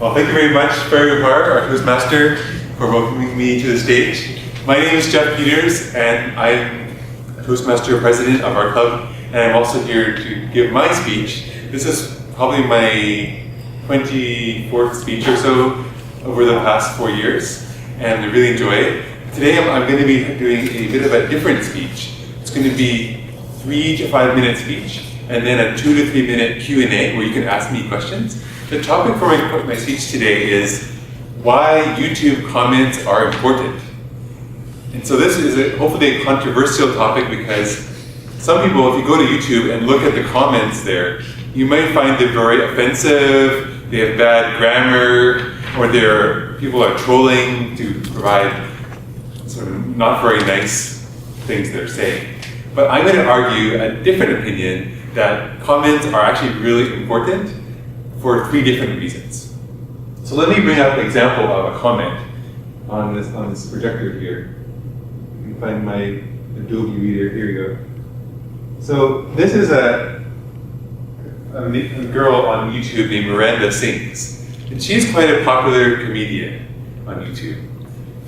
Well, thank you very much, Farah, our Toastmaster, for welcoming me to the stage. My name is Geoff Peters, and I'm Toastmaster President of our club, and I'm also here to give my speech. This is probably my 24th speech or so over the past 4 years, and I really enjoy it. Today I'm going to be doing a bit of a different speech. It's going to be 3 to 5 minute speech, and then a 2 to 3 minute Q&A where you can ask me questions. The topic for my speech today is why YouTube comments are important. And so this is hopefully a controversial topic because some people, if you go to YouTube and look at the comments there, you might find them very offensive, they have bad grammar, or people are trolling to provide sort of not very nice things they're saying. But I'm going to argue a different opinion that comments are actually really important for 3 different reasons. So let me bring up an example of a comment on this projector here. You can find my Adobe Reader. Here we go. So this is a girl on YouTube named Miranda Sings. And she's quite a popular comedian on YouTube.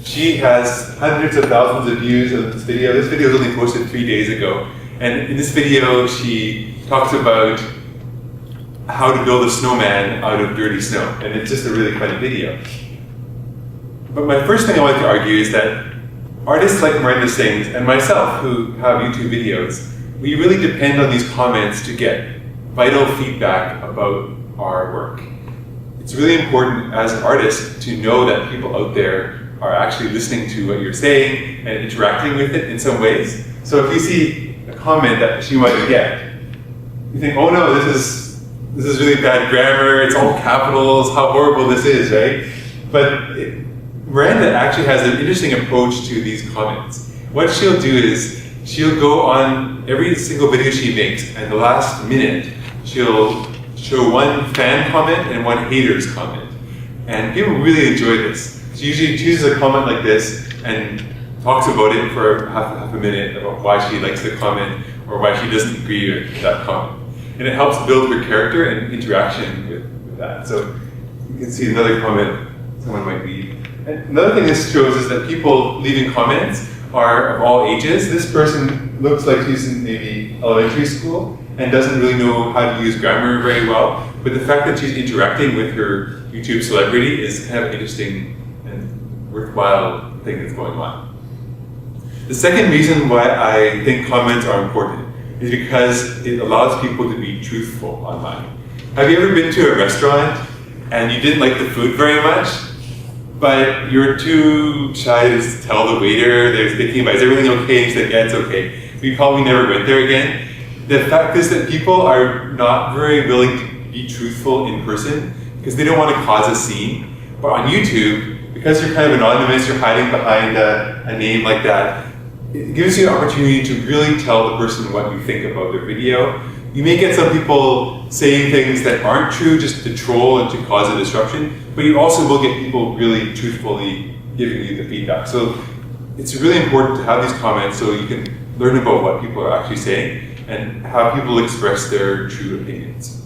She has hundreds of thousands of views of this video. This video was only posted 3 days ago. And in this video, she talks about how to build a snowman out of dirty snow. And it's just a really funny video. But my first thing I want to argue is that artists like Miranda Sings and myself who have YouTube videos, we really depend on these comments to get vital feedback about our work. It's really important as an artist to know that people out there are actually listening to what you're saying and interacting with it in some ways. So if you see a comment that she might get, you think, oh no, this is really bad grammar, it's all capitals, how horrible this is, right? But Miranda actually has an interesting approach to these comments. What she'll do is, she'll go on every single video she makes, and the last minute, she'll show one fan comment and one hater's comment. And people really enjoy this. She usually chooses a comment like this and talks about it for half a minute about why she likes the comment or why she doesn't agree with that comment. And it helps build her character and interaction with that. So you can see another comment someone might leave. And another thing this shows is that people leaving comments are of all ages. This person looks like she's in maybe elementary school and doesn't really know how to use grammar very well. But the fact that she's interacting with her YouTube celebrity is kind of interesting and worthwhile thing that's going on. The second reason why I think comments are important is because it allows people to be truthful online. Have you ever been to a restaurant and you didn't like the food very much, but you're too shy to tell the waiter, they're thinking about, is everything okay? And she's like, yeah, it's okay. We probably never went there again. The fact is that people are not very willing to be truthful in person because they don't want to cause a scene. But on YouTube, because you're kind of anonymous, you're hiding behind a name like that, it gives you an opportunity to really tell the person what you think about their video. You may get some people saying things that aren't true just to troll and to cause a disruption, but you also will get people really truthfully giving you the feedback. So it's really important to have these comments so you can learn about what people are actually saying and have people express their true opinions.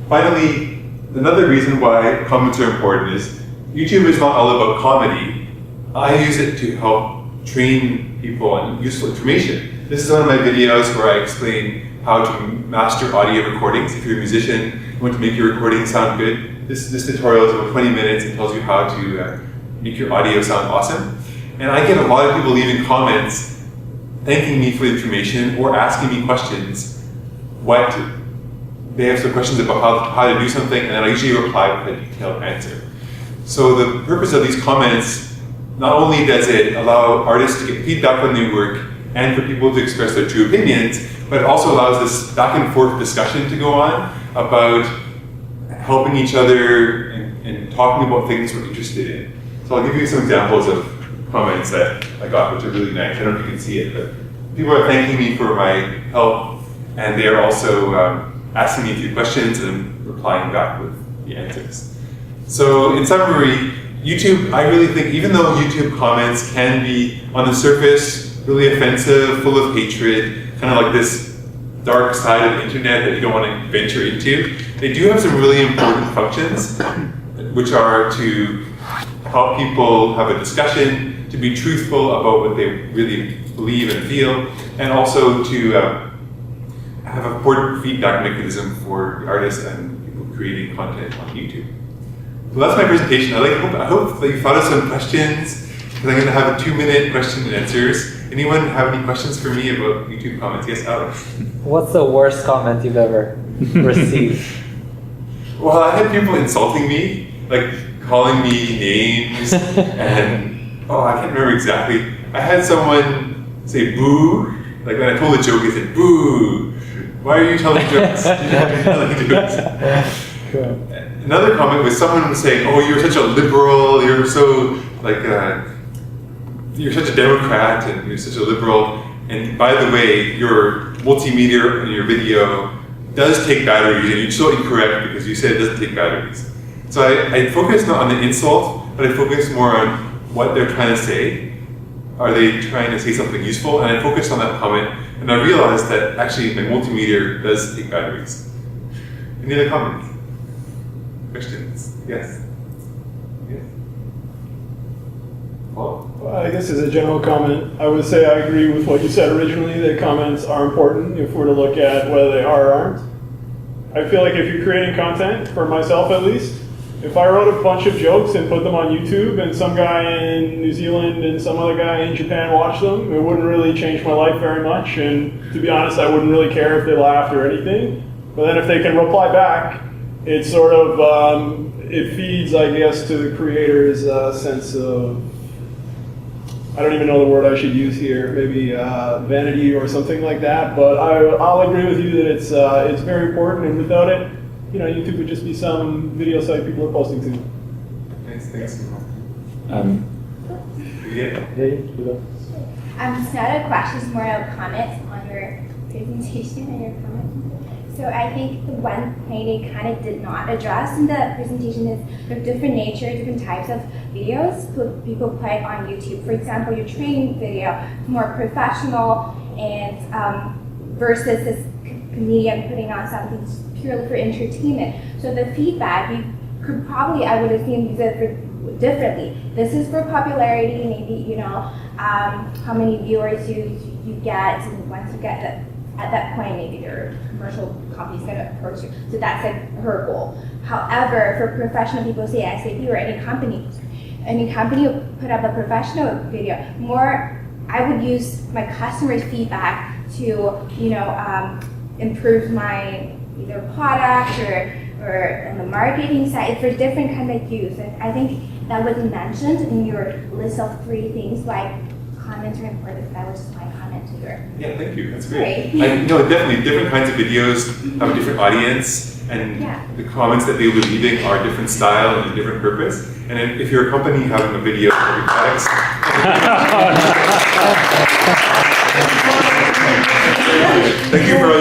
Finally, another reason why comments are important is YouTube is not all about comedy. I use it to help train people on useful information. This is one of my videos where I explain how to master audio recordings. If you're a musician, you want to make your recording sound good, this tutorial is about 20 minutes and tells you how to make your audio sound awesome. And I get a lot of people leaving comments thanking me for the information or asking me questions. They have some questions about how to do something, and then I usually reply with a detailed answer. So the purpose of these comments, not only does it allow artists to get feedback on their work and for people to express their true opinions, but it also allows this back and forth discussion to go on about helping each other and talking about things we're interested in. So I'll give you some examples of comments that I got, which are really nice. I don't know if you can see it, but people are thanking me for my help, and they are also asking me a few questions and replying back with the answers. So in summary, YouTube, I really think, even though YouTube comments can be, on the surface, really offensive, full of hatred, kind of like this dark side of the internet that you don't want to venture into, they do have some really important functions which are to help people have a discussion, to be truthful about what they really believe and feel, and also to have a important feedback mechanism for artists and people creating content on YouTube. So that's my presentation. I hope that you thought of some questions, because I'm going to have a 2-minute question and answers. Anyone have any questions for me about YouTube comments? Yes, Alex. What's the worst comment you've ever received? Well, I had people insulting me, like calling me names, and I can't remember exactly. I had someone say boo, like when I told a joke, he said boo. Why are you telling jokes? You're telling jokes. Another comment was someone saying, "Oh, you're such a liberal. You're so like you're such a Democrat, and you're such a liberal. And by the way, your multimedia and your video does take batteries, and you're so incorrect because you said it doesn't take batteries." So I focus not on the insult, but I focus more on what they're trying to say. Are they trying to say something useful? And I focused on that comment, and I realized that actually my multimedia does take batteries. Any other comments? Questions? Yes? Yes? Paul? Well, I guess as a general comment, I would say I agree with what you said originally, that comments are important if we're to look at whether they are or aren't. I feel like if you're creating content, for myself at least, if I wrote a bunch of jokes and put them on YouTube and some guy in New Zealand and some other guy in Japan watched them, it wouldn't really change my life very much. And to be honest, I wouldn't really care if they laughed or anything. But then if they can reply back, it sort of, it feeds, I guess, to the creator's sense of, I don't even know the word I should use here, maybe vanity or something like that. But I'll agree with you that it's very important, and without it, YouTube would just be some video site people are posting to. Thanks. Yeah. It's not a question, it's more a comment on your presentation and your comment. So I think the one point it kind of did not address in the presentation is the different nature, different types of videos people put on YouTube. For example, your training video, more professional, and versus this comedian putting on something purely for entertainment. So the feedback, you could probably, I would assume, use it for differently. This is for popularity, maybe, how many viewers you get, and once you get that, at that point, maybe your commercial company's gonna approach you. So that's like her goal. However, for professional people, say SAP or any company will put up a professional video. More, I would use my customers' feedback to, improve my either product or on the marketing side for different kind of use. And I think that was mentioned in your list of 3 things why comments are important. That was just my comment to your. Yeah, thank you. That's great. Definitely different kinds of videos have a different audience, and the comments that they'll be leaving are different style and a different purpose. And if you're a company having a video of your products, thank you for